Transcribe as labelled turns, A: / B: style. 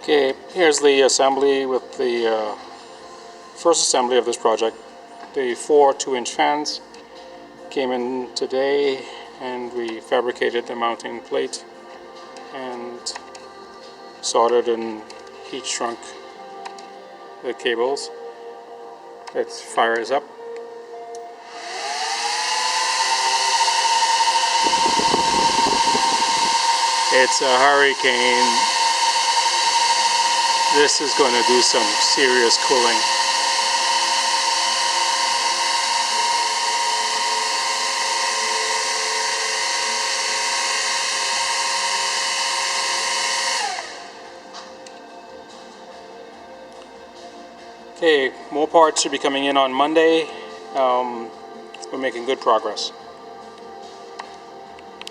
A: Okay, here's the assembly with the first assembly of this project. The 4 2-inch fans came in today, and we fabricated the mounting plate and soldered and heat shrunk the cables. Let's fire is up. It's a Hurricane. This is going to do some serious cooling. Okay, more parts should be coming in on Monday. We're making good progress.